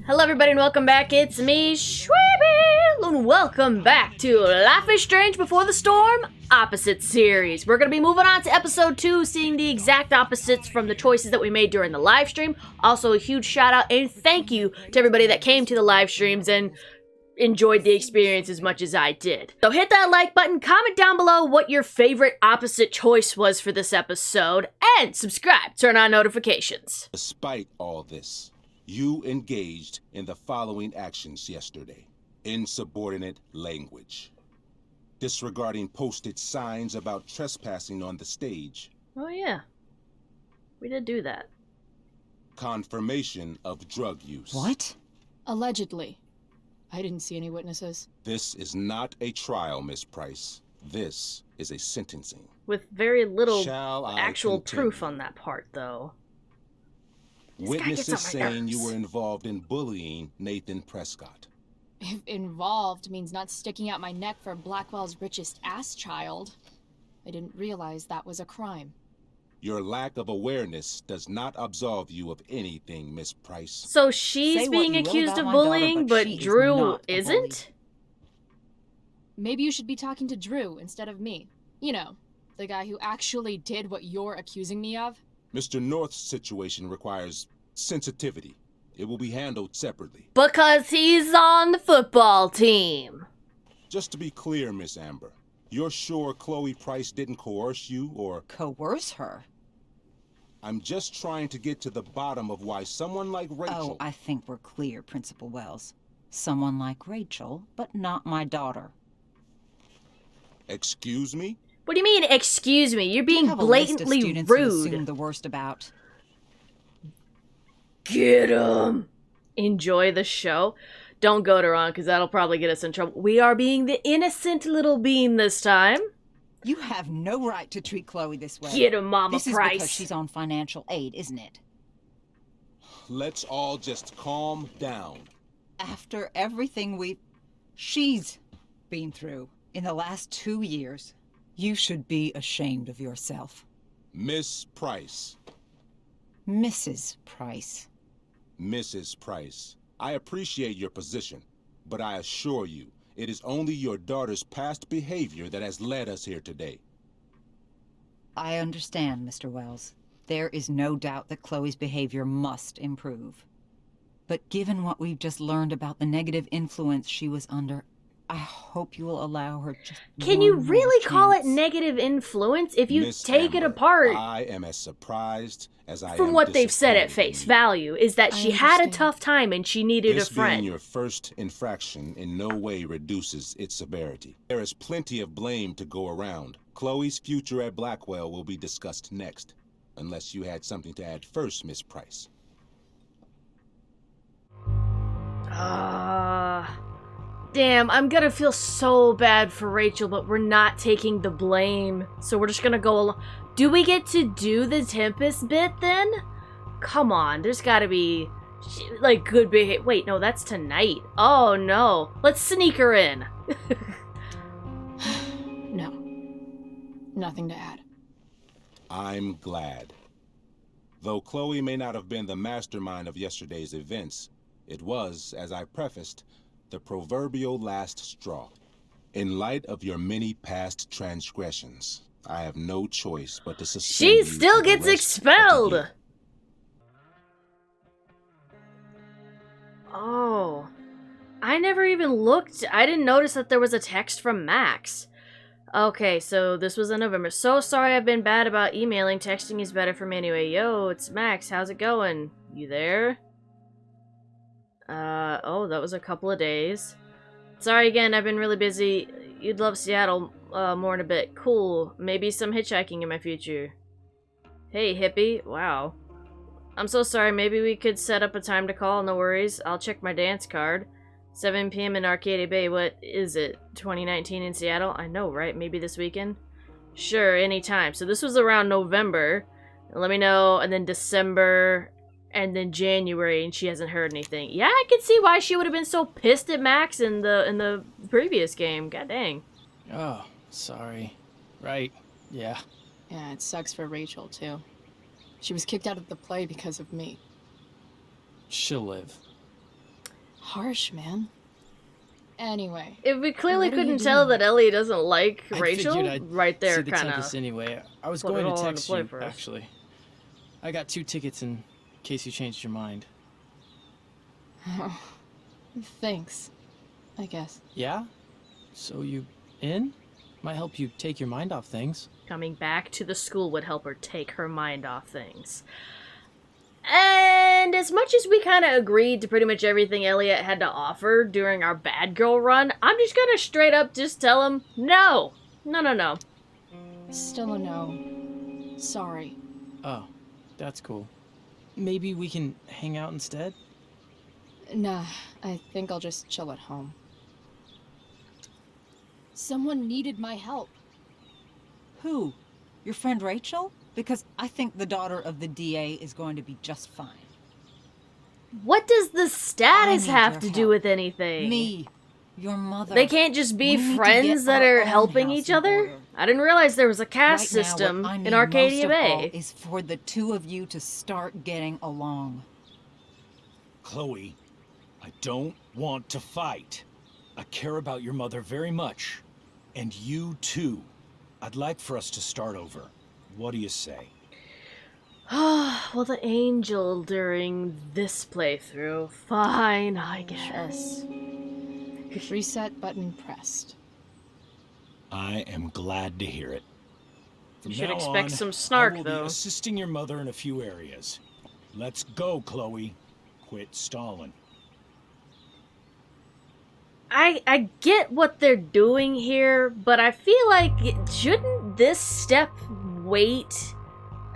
Hello everybody and welcome back, it's me, Shweebe, and welcome back to Life is Strange Before the Storm, Opposite Series. We're going to be moving on to episode 2, seeing the exact opposites from the choices that we made during the live stream. Also a huge shout out and thank you to everybody that came to the live streams and enjoyed the experience as much as I did. So hit that like button, comment down below what your favorite opposite choice was for this episode, and subscribe, turn on notifications. Despite all this, you engaged in the following actions yesterday. Insubordinate language. Disregarding posted signs about trespassing on the stage. Oh yeah, we did do that. Confirmation of drug use. What? Allegedly. I didn't see any witnesses. This is not a trial, Miss Price. This is a sentencing. With very little Shall I actual continue? proof on that part, though. Witnesses saying you were involved in bullying Nathan Prescott. If involved means not sticking out my neck for Blackwell's richest ass child, I didn't realize that was a crime. Your lack of awareness does not absolve you of anything, Miss Price. So she's being accused of bullying, but Drew isn't? Maybe you should be talking to Drew instead of me. You know, the guy who actually did what you're accusing me of. Mr. North's situation requires sensitivity. It will be handled separately. Because he's on the football team. Just to be clear, Miss Amber, you're sure Chloe Price didn't coerce you or... Coerce her? I'm just trying to get to the bottom of why someone like Rachel... Oh, I think we're clear, Principal Wells. Someone like Rachel, but not my daughter. Excuse me? What do you mean, excuse me? You're being You have a list of blatantly students who rude. assume the worst about. Get him! Enjoy the show. Don't go to Ron, because that'll probably get us in trouble. We are being the innocent little bean this time. You have no right to treat Chloe this way. Get him, Mama This is Price. because she's on financial aid, isn't it? Let's all just calm down. After everything she's been through in the last 2 years, you should be ashamed of yourself. Miss Price. Mrs. Price. Mrs. Price, I appreciate your position, but I assure you, it is only your daughter's past behavior that has led us here today. I understand, Mr. Wells. There is no doubt that Chloe's behavior must improve. But given what we've just learned about the negative influence she was under, I hope you will allow her just Can you one more really call it chance. negative influence if you Miss take it Amber, apart? I am as surprised as I From am what they've said at disappointed in face you. value, is that I she had a understand. tough time and she needed This a friend. being your first infraction in no way reduces its severity. There is plenty of blame to go around. Chloe's future at Blackwell will be discussed next. Unless you had something to add first, Miss Price. Damn, I'm gonna feel so bad for Rachel, but we're not taking the blame. So we're just gonna go along. Do we get to do the Tempest bit then? Come on, there's gotta be, like, good behavior. Wait, no, that's tonight. Oh no. Let's sneak her in. No. Nothing to add. I'm glad. Though Chloe may not have been the mastermind of yesterday's events, it was, as I prefaced, the proverbial last straw. In light of your many past transgressions, I have no choice but to suspend She you still for the gets rest of the expelled! year. Oh. I never even looked. I didn't notice that there was a text from Max. Okay, so this was in November. So sorry I've been bad about emailing. Texting is better for me anyway. Yo, it's Max. How's it going? You there? Oh, that was a couple of days. Sorry again, I've been really busy. You'd love Seattle more in a bit. Cool. Maybe some hitchhiking in my future. Hey, hippie. Wow. I'm so sorry. Maybe we could set up a time to call. No worries. I'll check my dance card. 7 p.m. in Arcadia Bay. What is it? 2019 in Seattle? I know, right? Maybe this weekend? Sure, anytime. So this was around November. Let me know. And then December. And then January. And she hasn't heard anything. Yeah, I can see why she would have been so pissed at Max in the previous game. God dang. Oh, sorry. Right. Yeah. Yeah, it sucks for Rachel, too. She was kicked out of the play because of me. She'll live. Harsh, man. Anyway. If we clearly What are you couldn't tell doing that Ellie doesn't like I Rachel, figured I'd right there see the kind Tempest of. anyway. I was put it going to all into text play you, for us. actually. I got 2 tickets in case you changed your mind. Oh, thanks. I guess. Yeah? So you in? Might help you take your mind off things. Coming back to the school would help her take her mind off things. And as much as we kind of agreed to pretty much everything Elliot had to offer during our bad girl run, I'm just gonna straight up just tell him, no. No. Still a no. Sorry. Oh, that's cool. Maybe we can hang out instead? Nah, I think I'll just chill at home. Someone needed my help. Who? Your friend Rachel? Because I think the daughter of the DA is going to be just fine. What does the status I need have your to do help. with anything? Me, your mother. They can't just be We need to friends get that our are own helping house each in other? order. I didn't realize there was a caste Right now, system what I in need Arcadia most of all Bay. is for the two of you to start getting along. Chloe, I don't want to fight. I care about your mother very much. And you too. I'd like for us to start over. What do you say? Well, the angel during this playthrough. Fine, I guess. Reset button pressed. I am glad to hear it. From You should now expect on, some snark, I will though. be assisting your mother in a few areas. Let's go, Chloe. Quit stalling. I get what they're doing here, but I feel like shouldn't this step wait?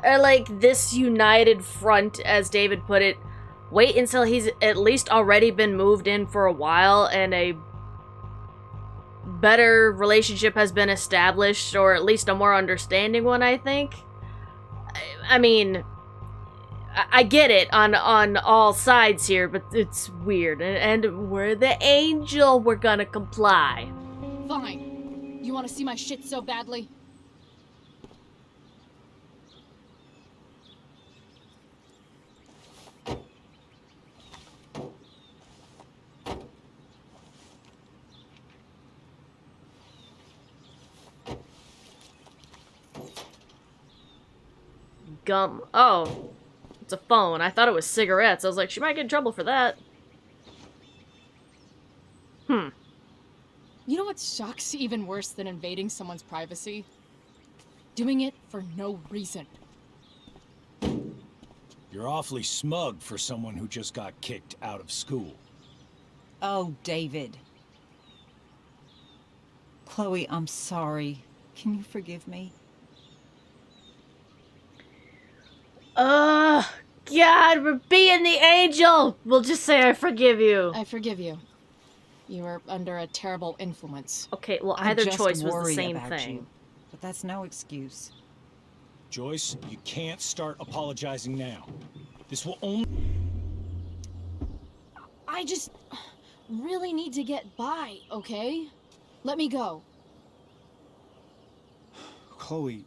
Or like this united front, as David put it, wait until he's at least already been moved in for a while and a better relationship has been established, or at least a more understanding one, I think. I mean, I get it on all sides here, but it's weird. And we're the angel, we're gonna comply. Fine. You want to see my shit so badly? Gum. Oh. It's a phone. I thought it was cigarettes. I was like, she might get in trouble for that. You know what sucks even worse than invading someone's privacy? Doing it for no reason. You're awfully smug for someone who just got kicked out of school. Oh, David. Chloe, I'm sorry. Can you forgive me? God, we're being the angel! We'll just say I forgive you. I forgive you. You were under a terrible influence. Okay, well, I either just choice was the worry same about thing. you, but that's no excuse. Joyce, you can't start apologizing now. This will only... I just really need to get by, okay? Let me go. Chloe,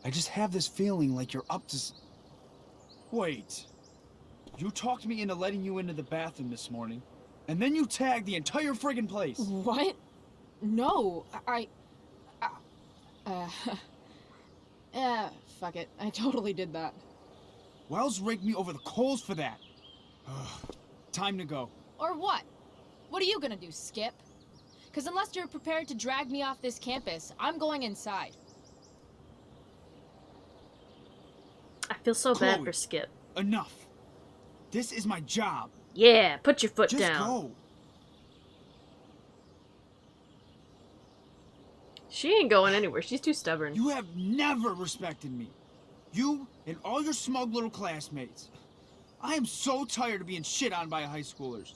I just have this feeling like you're up to Wait. You talked me into letting you into the bathroom this morning, and then you tagged the entire friggin' place. What? No, fuck it. I totally did that. Wells raked me over the coals for that. Ugh. Time to go. Or what? What are you gonna do, Skip? Because unless you're prepared to drag me off this campus, I'm going inside. I feel so bad Chloe. for Skip. Enough. This is my job. Yeah, put your foot Just down. go. She ain't going anywhere. She's too stubborn. You have never respected me. You and all your smug little classmates. I am so tired of being shit on by high schoolers.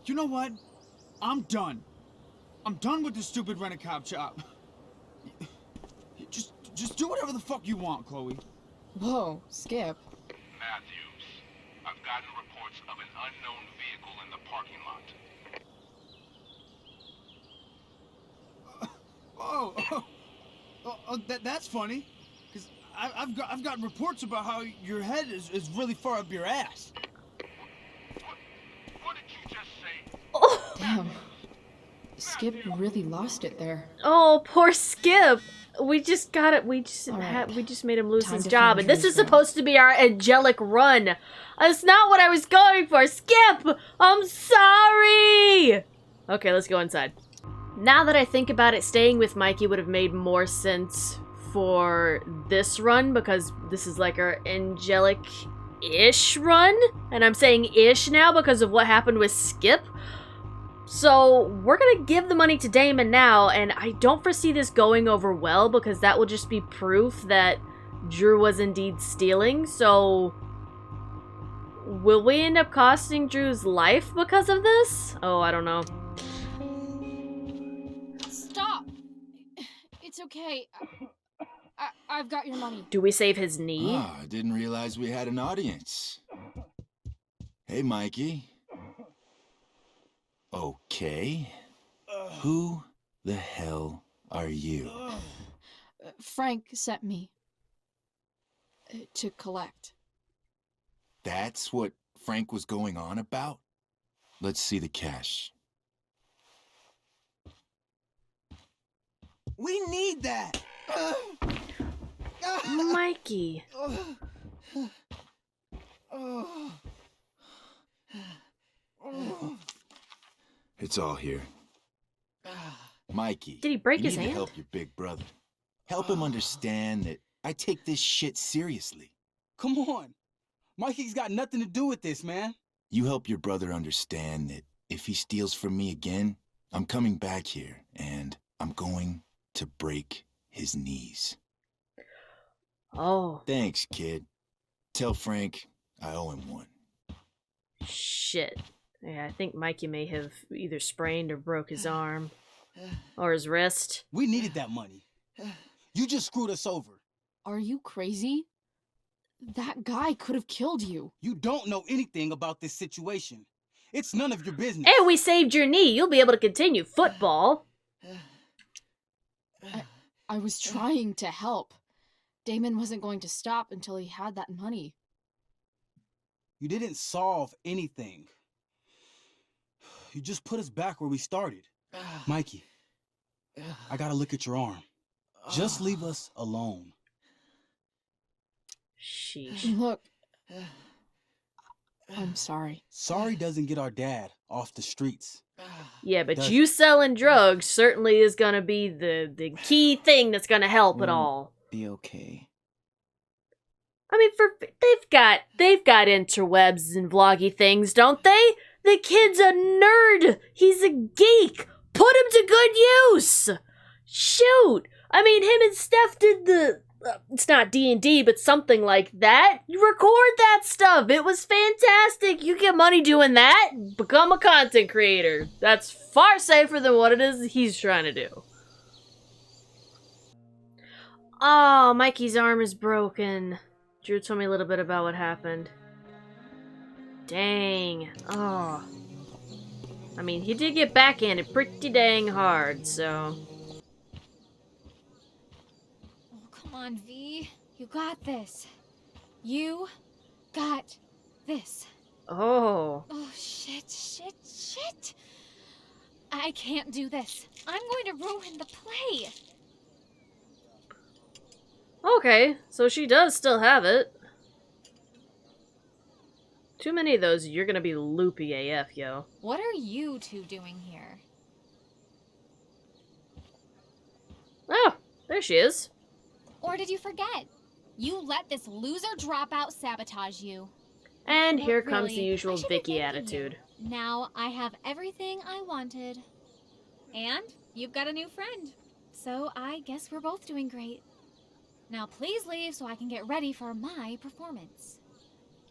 You know what? I'm done. I'm done with this stupid rent-a-cop job. Just do whatever the fuck you want, Chloe. Whoa, Skip. Matthews, I've gotten reports of an unknown vehicle in the parking lot. That's funny. Because I've got reports about how your head is really far up your ass. What did you just say? Skip really lost it there. Oh, poor Skip. We just got it. We just All right. we just made him lose Time his to job, find and this Drew's is room. supposed to be our angelic run. That's not what I was going for. Skip, I'm sorry. Okay, let's go inside. Now that I think about it, staying with Mikey would have made more sense for this run because this is like our angelic-ish run, and I'm saying ish now because of what happened with Skip. So we're gonna give the money to Damon now, and I don't foresee this going over well because that will just be proof that Drew was indeed stealing. So will we end up costing Drew's life because of this? Oh, I don't know. Stop! It's okay. I've got your money. Do we save his knee? Ah, I didn't realize we had an audience. Hey, Mikey. Okay. Who the hell are you? Frank sent me to collect. That's what Frank was going on about? Let's see the cash. We need that! Mikey. It's all here. Mikey, Did he break you his need hand? to help your big brother. Help him understand that I take this shit seriously. Come on. Mikey's got nothing to do with this, man. You help your brother understand that if he steals from me again, I'm coming back here and I'm going to break his knees. Oh, Thanks, kid. Tell Frank I owe him one. shit. Yeah, I think Mikey may have either sprained or broke his arm. Or his wrist. We needed that money. You just screwed us over. Are you crazy? That guy could have killed you. You don't know anything about this situation. It's none of your business. And we saved your knee. You'll be able to continue football. I was trying to help. Damon wasn't going to stop until he had that money. You didn't solve anything. You just put us back where we started. Mikey, I gotta look at your arm. Just leave us alone. Sheesh. Look, I'm sorry. Sorry doesn't get our dad off the streets. Yeah, but Does- you selling drugs certainly is gonna be the key thing that's gonna help it all. Be okay. I mean, they've got interwebs and vloggy things, don't they? The kid's a nerd. He's a geek. Put him to good use. Shoot. I mean, him and Steph did the it's not D&D, but something like that. You record that stuff. It was fantastic. You get money doing that. Become a content creator. That's far safer than what it is he's trying to do. Oh, Mikey's arm is broken. Drew told me a little bit about what happened. Dang. Oh. I mean, he did get backhanded pretty dang hard, so... Oh, come on, V. You got this. You got this. Oh. Oh, shit. I can't do this. I'm going to ruin the play. Okay, so she does still have it. Too many of those, you're gonna be loopy AF, yo. What are you two doing here? Oh, there she is. Or did you forget? You let this loser dropout sabotage you. And Not here comes the really. usual I should be Vicky thanking attitude. you. Now I have everything I wanted. And you've got a new friend. So I guess we're both doing great. Now please leave so I can get ready for my performance.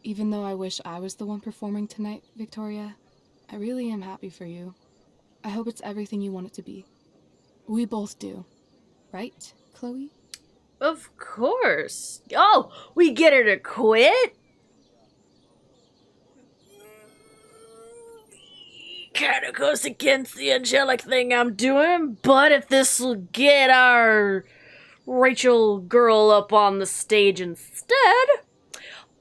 Even though I wish I was the one performing tonight, Victoria, I really am happy for you. I hope it's everything you want it to be. We both do. Right, Chloe? Of course. Oh, we get her to quit? Kinda goes against the angelic thing I'm doing, but if this'll get our Rachel girl up on the stage instead...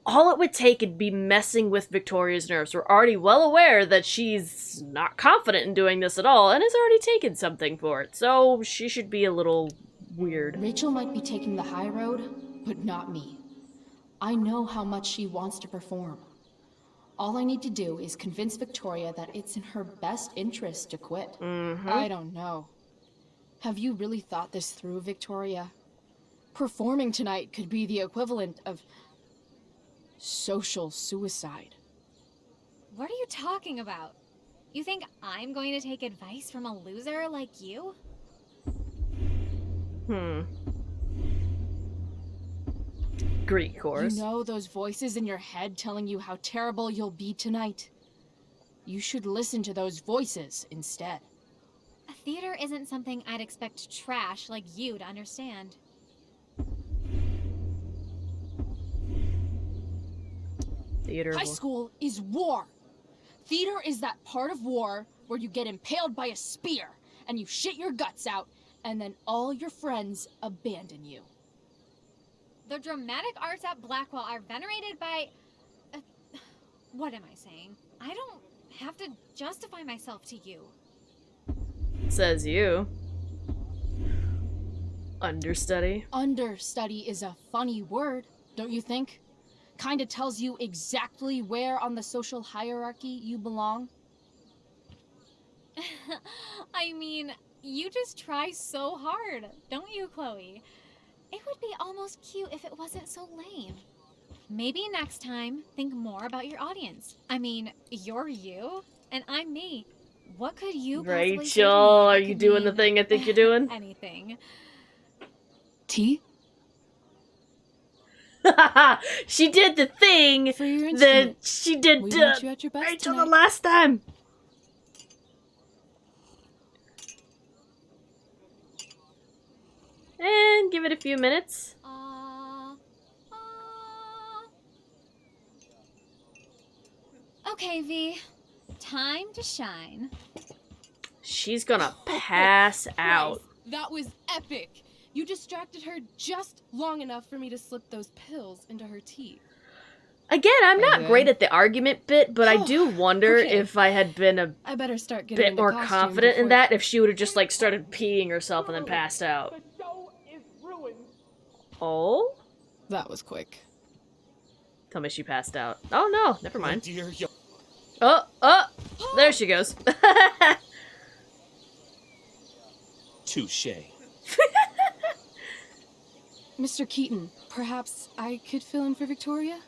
all it would take would be messing with Victoria's nerves. We're already well aware that she's not confident in doing this at all, and has already taken something for it, so she should be a little weird. Rachel might be taking the high road, but not me. I know how much she wants to perform. All I need to do is convince Victoria that it's in her best interest to quit. I don't know. Have you really thought this through, Victoria? Performing tonight could be the equivalent of social suicide. What are you talking about? You think I'm going to take advice from a loser like you? Greek chorus. You know those voices in your head telling you how terrible you'll be tonight? You should listen to those voices instead. A theater isn't something I'd expect trash like you to understand. Theater. High school is war. Theater is that part of war where you get impaled by a spear and you shit your guts out and then all your friends abandon you. The dramatic arts at Blackwell are venerated by... what am I saying? I don't have to justify myself to you. Says you. Understudy. Understudy is a funny word, don't you think? Kinda tells you exactly where on the social hierarchy you belong. I mean, you just try so hard, don't you, Chloe? It would be almost cute if it wasn't so lame. Maybe next time, think more about your audience. I mean, you're you, and I'm me. What could you possibly say to me Rachel, that are you could doing the mean thing I think you're doing? anything. Tea? She did the thing For your that instrument. she did We want you at your best Rachel tonight. the last time. And give it a few minutes. Okay, V. Time to shine. She's gonna pass out. That was epic. You distracted her just long enough for me to slip those pills into her tea. Again, I'm not Okay. great at the argument bit, but I do wonder Okay. if I had been a I better start getting bit into more costume confident in before- that, if she would have just like started peeing herself and then passed out. The show is ruined. Oh? That was quick. Tell me she passed out. Oh no, never mind. Dear, Oh, there she goes. touche. Mr. Keaton, perhaps I could fill in for Victoria?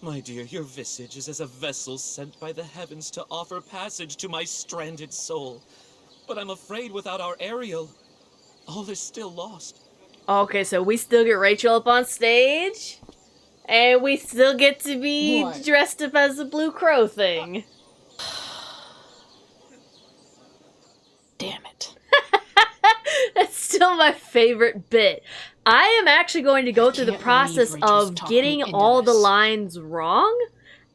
My dear, your visage is as a vessel sent by the heavens to offer passage to my stranded soul. But I'm afraid without our Ariel, all is still lost. Okay, so we still get Rachel up on stage, and we still get to be What? dressed up as a Blue Crow thing. Damn it. That's still my favorite bit. I am actually going to go through the can't process believe Rachel's of talking getting into all the this. lines wrong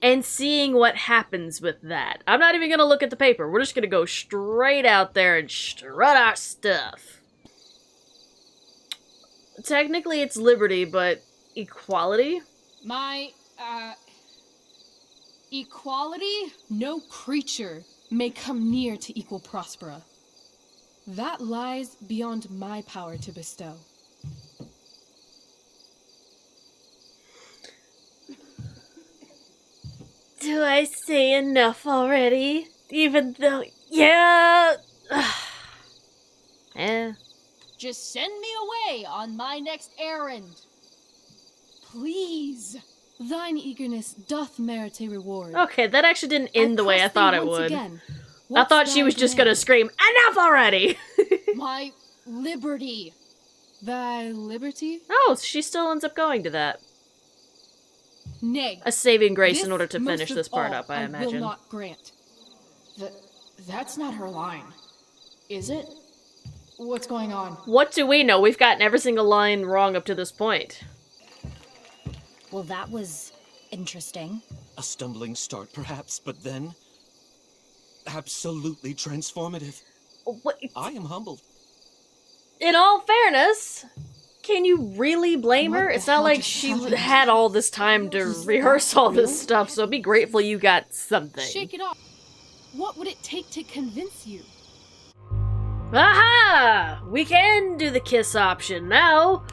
and seeing what happens with that. I'm not even going to look at the paper. We're just going to go straight out there and strut our stuff. Technically it's liberty, but equality? Equality? No creature may come near to equal Prospera. That lies beyond my power to bestow. Do I say enough already? Even though, yeah. Just send me away on my next errand. Please. Thine eagerness doth merit a reward. Okay, that actually didn't end the way I press thee thought it once would. again. I What's thought she thy was just gonna demand? scream, "Enough already!" My liberty. Thy liberty? Oh, she still ends up going to that. Nay. A saving grace This in order to most finish of this part all up, I will imagine. not grant. That's not her line, is it? What's going on? What do we know? We've gotten every single line wrong up to this point. Well, that was interesting. A stumbling start, perhaps, but then absolutely transformative. What? I am humbled. In all fairness, can you really blame her? It's not like she had all this time to rehearse all this stuff, so be grateful you got something. Shake it off. What would it take to convince you? Aha! We can do the kiss option now.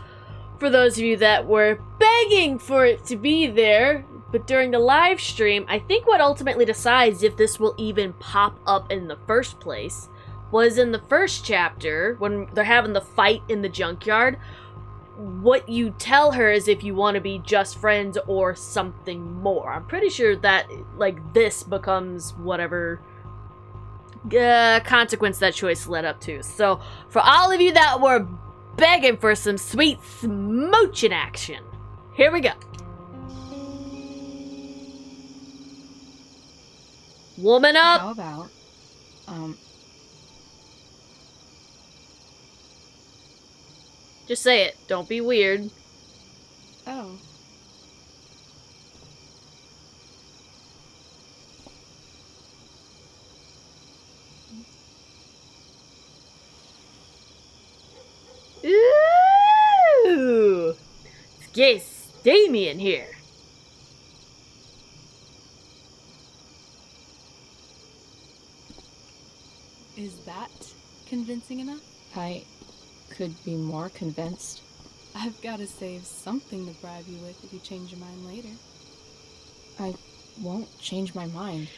For those of you that were begging for it to be there, but during the live stream, I think what ultimately decides if this will even pop up in the first place was in the first chapter, when they're having the fight in the junkyard, what you tell her is if you want to be just friends or something more. I'm pretty sure that, like, this becomes whatever consequence that choice led up to. So, for all of you that were begging for some sweet smooching action, here we go. Woman up! How about, Just say it. Don't be weird. oh. Ooh! Yes, Damien here. Is that convincing enough? I could be more convinced. I've got to save something to bribe you with if you change your mind later. I won't change my mind.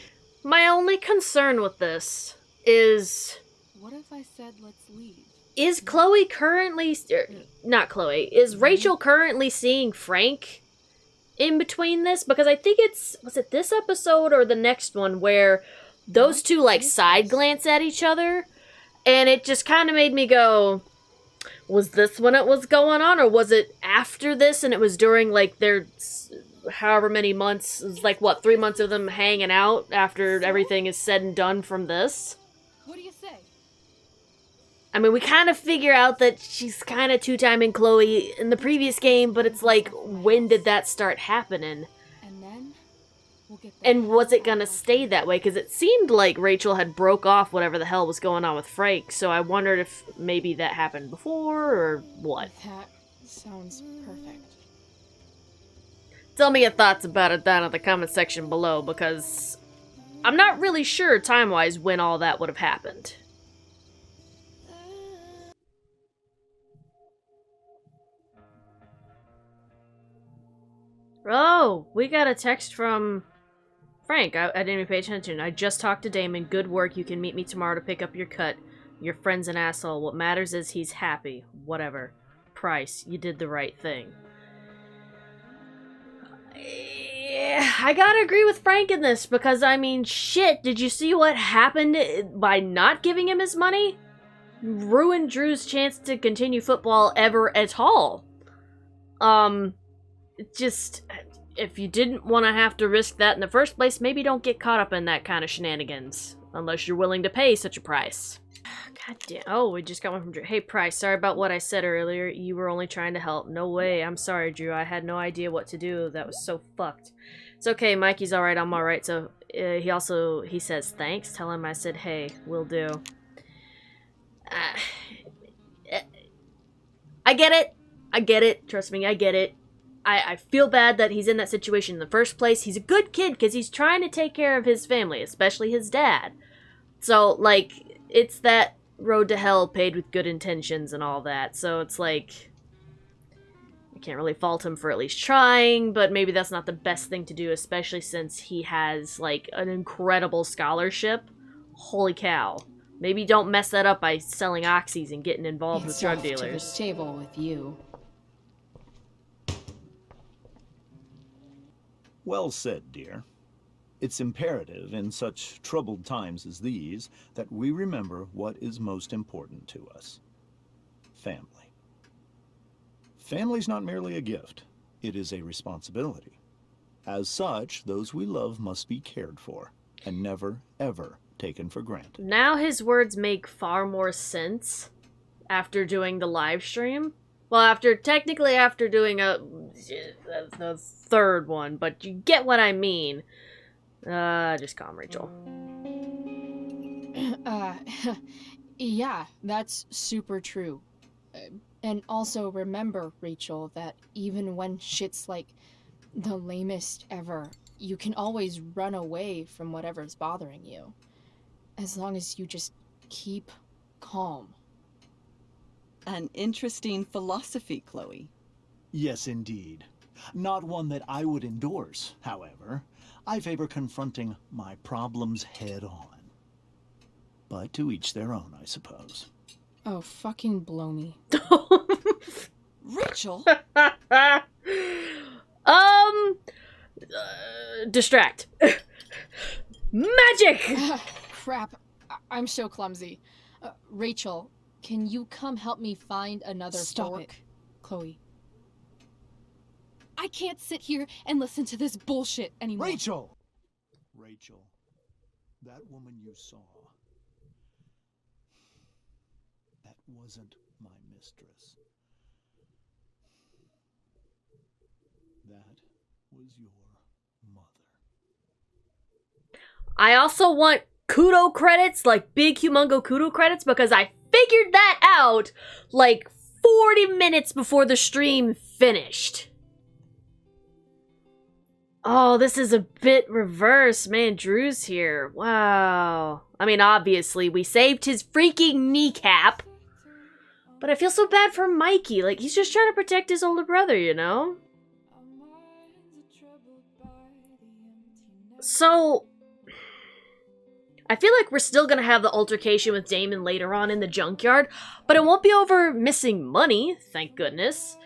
My only concern with this is... What if I said let's leave? Is Chloe currently... not Chloe. Is Rachel currently seeing Frank in between this? Because I think it's... Was it this episode or the next one where those two, like, side glance at each other? And it just kind of made me go... Was this when it was going on? Or was it after this and it was during, like, their... however many months... It was like, what, 3 months of them hanging out after everything is said and done from this? What do you say? I mean, we kind of figure out that she's kind of two-timing Chloe in the previous game, but it's like, when did that start happening? And then we'll get And was it gonna stay that way? Because it seemed like Rachel had broke off whatever the hell was going on with Frank, so I wondered if maybe that happened before, or what. That sounds perfect. Tell me your thoughts about it down in the comment section below, because I'm not really sure time-wise when all that would have happened. Oh, we got a text from Frank. I didn't even pay attention. I just talked to Damon. Good work. You can meet me tomorrow to pick up your cut. Your friend's an asshole. What matters is he's happy. Whatever. Price, you did the right thing. Yeah, I gotta agree with Frank in this, because, I mean, shit, did you see what happened by not giving him his money? Ruined Drew's chance to continue football ever at all. Just, if you didn't want to have to risk that in the first place, maybe don't get caught up in that kind of shenanigans. Unless you're willing to pay such a price. God damn. Oh, we just got one from Drew. Hey, Price, sorry about what I said earlier. You were only trying to help. No way. I'm sorry, Drew. I had no idea what to do. That was so fucked. It's okay. Mikey's alright. I'm alright. So, he says thanks. Tell him I said, hey, will do. I get it. I get it. Trust me, I get it. I feel bad that he's in that situation in the first place. He's a good kid because he's trying to take care of his family, especially his dad. So, like, it's that road to hell paved with good intentions and all that. So it's like, I can't really fault him for at least trying, but maybe that's not the best thing to do, especially since he has, like, an incredible scholarship. Holy cow. Maybe don't mess that up by selling oxys and getting involved with drug dealers. To the table with you. Well said, dear. It's imperative in such troubled times as these that we remember what is most important to us. Family. Family's not merely a gift. It is a responsibility. As such, those we love must be cared for and never, ever taken for granted. Now his words make far more sense after doing the live stream. Well, technically after doing the third one, but you get what I mean. Just calm, Rachel. Yeah, that's super true. And also remember, Rachel, that even when shit's like the lamest ever, you can always run away from whatever's bothering you. As long as you just keep calm. An interesting philosophy, Chloe. Yes, indeed. Not one that I would endorse, however. I favor confronting my problems head on. But to each their own, I suppose. Oh, fucking blow me. Rachel? Distract. Magic! Crap. I'm so clumsy. Rachel, can you come help me find another Stop fork? it. Chloe. I can't sit here and listen to this bullshit anymore. Rachel! Rachel, that woman you saw, that wasn't my mistress. That was your mother. I also want kudo credits, like big humongo kudo credits, because I figured that out like 40 minutes before the stream finished. Oh, this is a bit reverse. Man, Drew's here. Wow. I mean, obviously, we saved his freaking kneecap. But I feel so bad for Mikey. Like, he's just trying to protect his older brother, you know? So, I feel like we're still gonna have the altercation with Damon later on in the junkyard, but it won't be over missing money, thank goodness.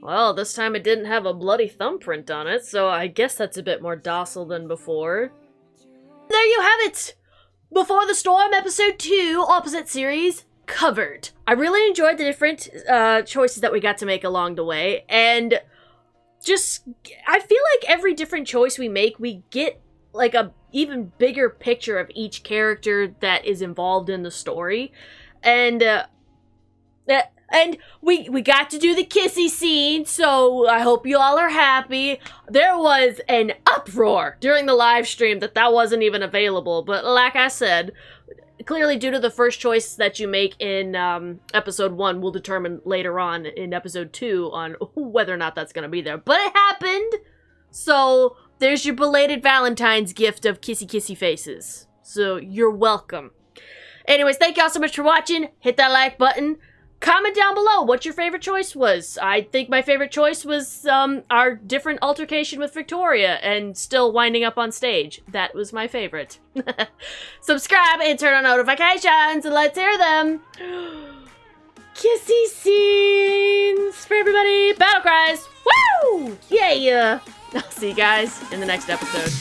Well, this time it didn't have a bloody thumbprint on it, so I guess that's a bit more docile than before. There you have it! Before the Storm, Episode 2, Opposite Series, covered. I really enjoyed the different choices that we got to make along the way, and just, I feel like every different choice we make, we get like a even bigger picture of each character that is involved in the story. And we got to do the kissy scene, so I hope you all are happy. There was an uproar during the live stream that wasn't even available, but like I said, clearly due to the first choice that you make in episode 1 will determine later on in episode 2 on whether or not that's gonna be there. But it happened! So there's your belated Valentine's gift of kissy kissy faces. So you're welcome. Anyways, thank y'all so much for watching. Hit that like button. Comment down below what your favorite choice was. I think my favorite choice was our different altercation with Victoria and still winding up on stage. That was my favorite. Subscribe and turn on notifications and let's hear them. Kissy scenes for everybody. Battle cries. Woo! Yeah! I'll see you guys in the next episode.